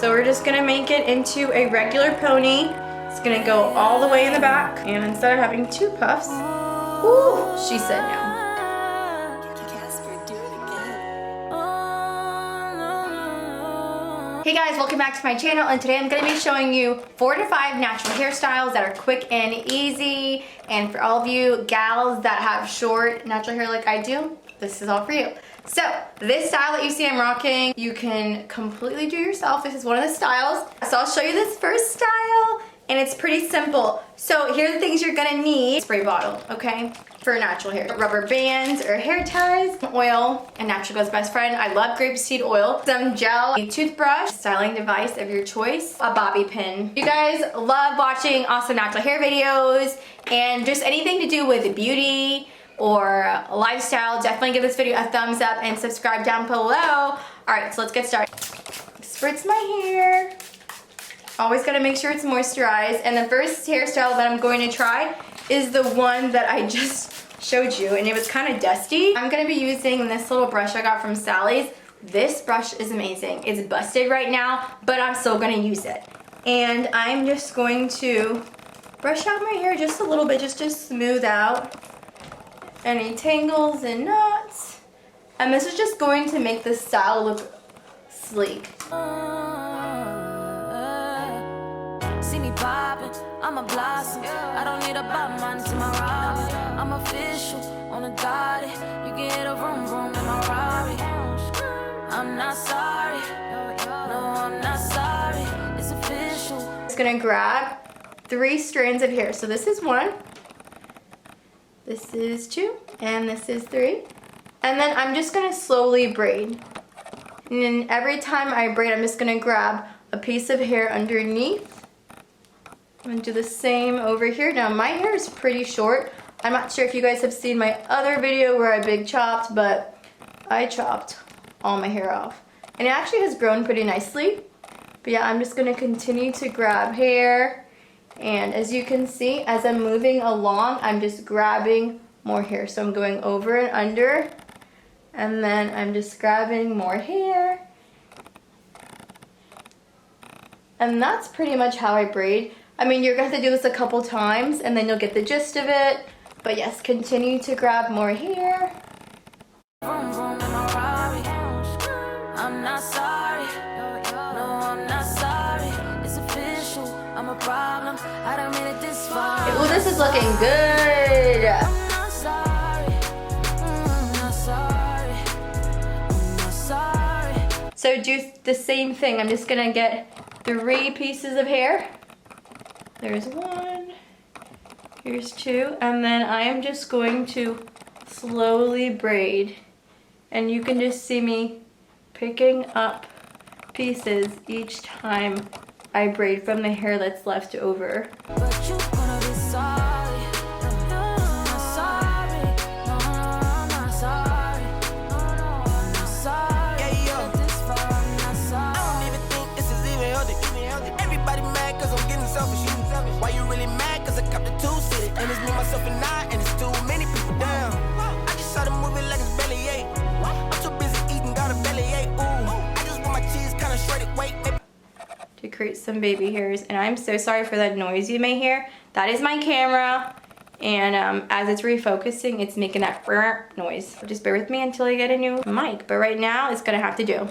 So we're just gonna make it into a regular pony. It's gonna go all the way in the back, and instead of having 2 puffs, ooh, she said no. Hey guys, welcome back to my channel, and today I'm going to be showing you 4 to 5 natural hairstyles that are quick and easy. And for all of you gals that have short natural hair like I do, this is all for you. So this style that you see I'm rocking, you can completely do yourself. This is one of the styles. So I'll show you this first style, and it's pretty simple. So here are the things you're going to need. Spray bottle, okay? For natural hair. Rubber bands or hair ties, oil, and natural girl's best friend. I love grapeseed oil. Some gel, a toothbrush, styling device of your choice, a bobby pin. You guys love watching awesome natural hair videos and just anything to do with beauty or lifestyle, definitely give this video a thumbs up and subscribe down below. Alright, so let's get started. Spritz my hair. Always gotta make sure it's moisturized. And the first hairstyle that I'm going to try is the one that I just showed you, and it was kind of dusty. I'm gonna be using this little brush I got from Sally's. This brush is amazing. It's busted right now, but I'm still gonna use it. And I'm just going to brush out my hair just a little bit, just to smooth out any tangles and knots. And this is just going to make the style look sleek. See me poppin', I'm a blossom. I don't need a Batman to my Robin. I'm official on a dotty. You can hit a vroom vroom in my Rari. I'm not sorry, no, I'm not sorry. It's official. I'm just gonna grab 3 strands of hair. So this is 1, this is 2, and this is 3. And then I'm just gonna slowly braid. And then every time I braid, I'm just gonna grab a piece of hair underneath. I'm gonna do the same over here. Now my hair is pretty short. I'm not sure if you guys have seen my other video where I big chopped, but I chopped all my hair off. And it actually has grown pretty nicely. But yeah, I'm just gonna continue to grab hair. And as you can see, as I'm moving along, I'm just grabbing more hair. So I'm going over and under, and then I'm just grabbing more hair. And that's pretty much how I braid. I mean, you're going to have to do this a couple times and then you'll get the gist of it. But yes, continue to grab more hair. I'm not sorry, no, I'm not sorry. It's official, I'm a problem. I don't mean it this far. Ooh, this is looking good. I'm not sorry, I'm not sorry, I'm not sorry. So do the same thing. I'm just going to get 3 pieces of hair. There's 1, here's 2, and then I am just going to slowly braid. And you can just see me picking up pieces each time I braid from the hair that's left over. But you gonna be sorry. No, I'm not sorry. No, I'm not sorry. No, I'm not sorry. Yeah, yo. This far, I'm not sorry. I don't even think this is even healthy. Everybody mad cause I'm getting selfish. Why you really mad? Cause I copped a 2-seater. And it's me, myself, and I, and it's too many people down. I just saw the movie like it's belly ache. I'm too busy eating, got a belly ache. Ooh, I just want my cheese kinda shredded. Wait. To create some baby hairs. And I'm so sorry for that noise you may hear. That is my camera. And as it's refocusing, it's making that noise. Just bear with me until I get a new mic. But right now, it's gonna have to do.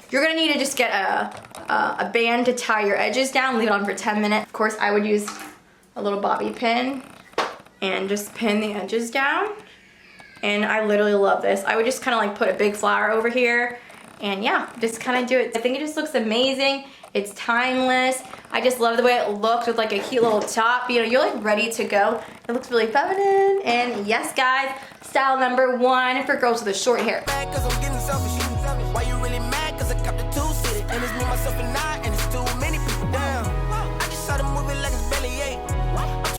You're gonna need to just get a band to tie your edges down, leave it on for 10 minutes. Of course, I would use a little bobby pin and just pin the edges down. And I literally love this. I would just kind of like put a big flower over here and yeah, just kind of do it. I think it just looks amazing. It's timeless. I just love the way it looks with like a cute little top. You know, you're like ready to go. It looks really feminine. And yes, guys, style number 1 for girls with a short hair. Why you really mad? Cause I copped a 2-seater. And it's me, myself, and I, and it's too many people down. I just saw the movie like it's belly ache.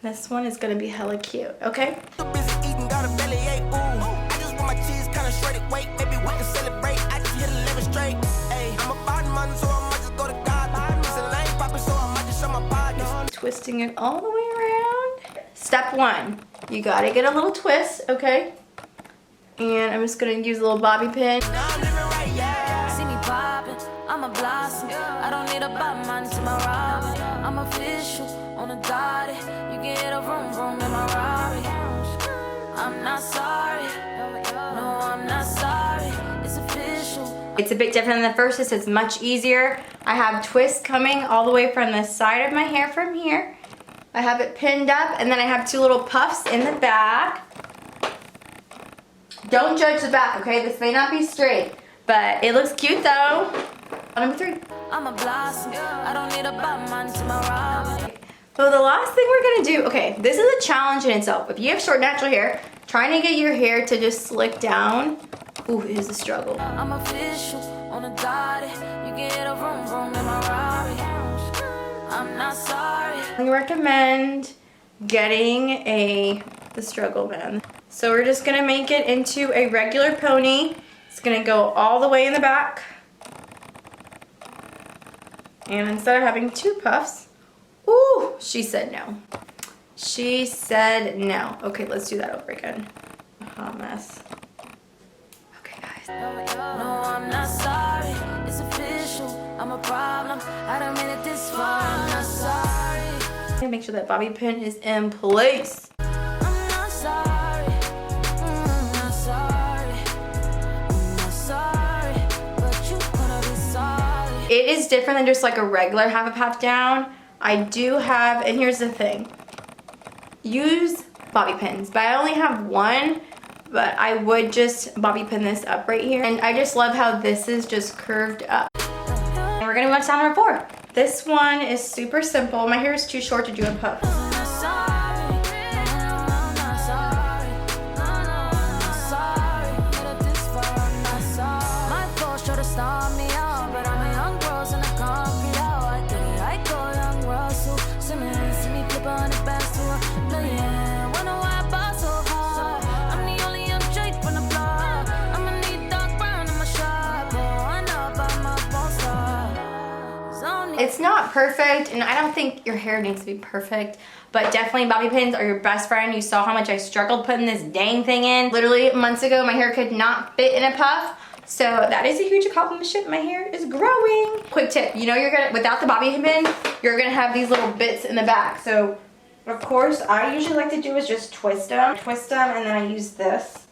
This one is gonna be hella cute, okay? Too busy eating, got a belly ache. Ooh, I just want my cheese kinda shredded. Wait, maybe we can celebrate. I just hit 11 straight. Hey, I'm a bad man, so I might just go to God. It's a lane poppin', so I might just show my body. Twisting it all the way around. Step 1, you gotta get a little twist, okay? And I'm just gonna use a little bobby pin. See me poppin', I'm a blossom. I don't need a Batman to my Robin. I'm official on a dotted. You can hit a vroom vroom in my Rari. I'm not sorry, no, I'm not sorry. It's official. It's a bit different than the first. This is much easier. I have twists coming all the way from the side of my hair from here. I have it pinned up, and then I have 2 little puffs in the back. Don't judge the back, okay? This may not be straight, but it looks cute though. Number 3. I'm a blossom. I don't need a Batman to my Robin. So the last thing we're gonna do, okay, this is a challenge in itself. If you have short natural hair, trying to get your hair to just slick down, ooh, it is a struggle. I'm official on a dotted. You can hit a vroom vroom in my Rari. I'm not sorry. I recommend getting the struggle band. So we're just gonna make it into a regular pony. It's gonna go all the way in the back. And instead of having 2 puffs, ooh, she said no. She said no. Okay, let's do that over again. Hot mess. Okay, guys. No, I'm not sorry. It's official. I'm a problem. I don't mean it this far. I'm not sorry. Make sure that bobby pin is in place. I'm not sorry. I'm not sorry. I'm not sorry. But you gonna be sorry. It is different than just like a regular half up, half down. I do have, and here's the thing. Use bobby pins, but I only have 1, but I would just bobby pin this up right here. And I just love how this is just curved up. And we're gonna move on to number 4. This one is super simple. My hair is too short to do a puff. I'm not sorry. I'm not sorry. I'm not sorry. Made it this far. I'm not sorry. My fault, sure to start me out, but I'm a young rose and I can't be out. I get it, I go young Russell. See me flip on the best to a million. Wonder why I bought so hard. I'm the only young Jake on the block. I'ma need dark brown in my shop. Oh, I know about my bone star. It's not perfect, and I don't think your hair needs to be perfect, but definitely bobby pins are your best friend. You saw how much I struggled putting this dang thing in. Literally months ago, my hair could not fit in a puff. So that is a huge accomplishment. My hair is growing. Quick tip, you know you're gonna, without the bobby pin, you're gonna have these little bits in the back. So of course, I usually like to do is just twist them, and then I use this,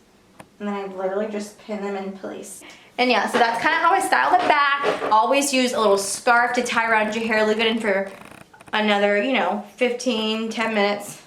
and then I literally just pin them in place. And yeah, so that's kind of how I style the back. Always use a little scarf to tie around your hair. Leave it in for another, 10 minutes.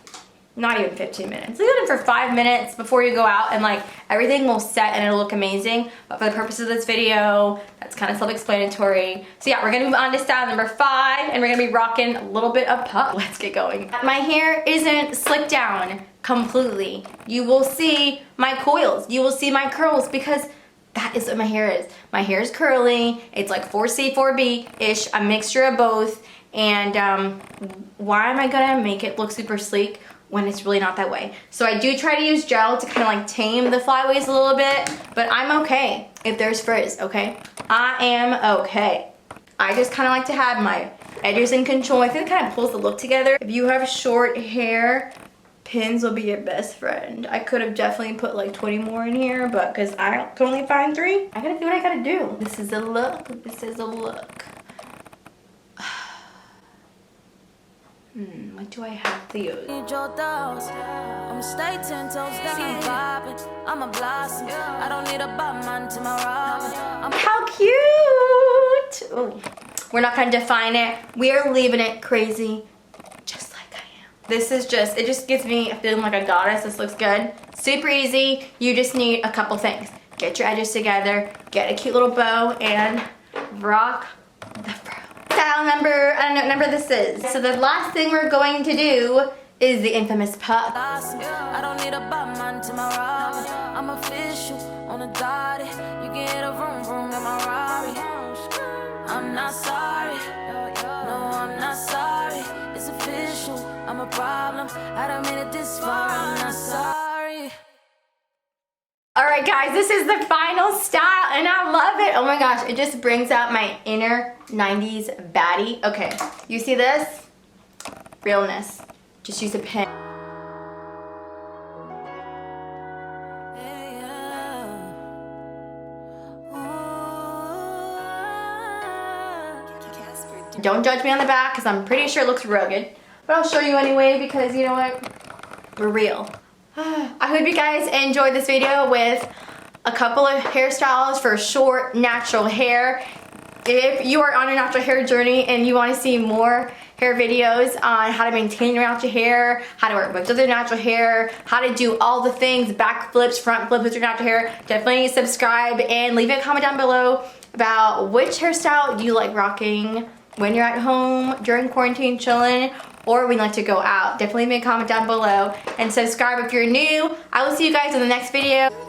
Not even 15 minutes. Leave it in for 5 minutes before you go out, and like everything will set and it'll look amazing. But for the purpose of this video, that's kind of self-explanatory. So yeah, we're gonna move on to style number 5, and we're gonna be rocking a little bit of puff. Let's get going. My hair isn't slicked down completely. You will see my coils. You will see my curls, because that is what my hair is. My hair is curly. It's like 4C, 4B-ish, a mixture of both. And why am I gonna make it look super sleek when it's really not that way? So I do try to use gel to kind of like tame the flyaways a little bit, but I'm okay if there's frizz, okay? I am okay. I just kind of like to have my edges in control. I think it kind of pulls the look together. If you have short hair, pins will be your best friend. I could have definitely put like 20 more in here, but because I can only find 3, I gotta do what I gotta do. This is a look. This is a look. What do I have to use? I'ma stay 10 toes down. Poppin', I'm a blossom. I don't need a Batman to my Robin. How cute! Ooh. We're not gonna define it. We are leaving it crazy, just like I am. This is just, it just gives me a feeling like a goddess. This looks good. Super easy. You just need a couple things. Get your edges together, get a cute little bow, and rock the fro. Style number, I don't know what number this is. So the last thing we're going to do is the infamous puff. I don't need a Batman to my Robin. I'm official on a dotted. You can hit a vroom vroom in my Rari. I'm not sorry. No, I'm not sorry. It's official. I'm a problem. I don't mean it this far. I'm not sorry. Alright guys, this is the final style and I love it. Oh my gosh, it just brings out my inner 90s baddie. Okay, you see this? Realness. Just use a pin. Don't judge me on the back because I'm pretty sure it looks real good. But I'll show you anyway because you know what? We're real. I hope you guys enjoyed this video with a couple of hairstyles for short, natural hair. If you are on a natural hair journey and you want to see more hair videos on how to maintain your natural hair, how to work with other natural hair, how to do all the things, back flips, front flips with your natural hair, definitely subscribe and leave a comment down below about which hairstyle you like rocking when you're at home, during quarantine chilling, or when you like to go out. Definitely leave a comment down below and subscribe if you're new. I will see you guys in the next video.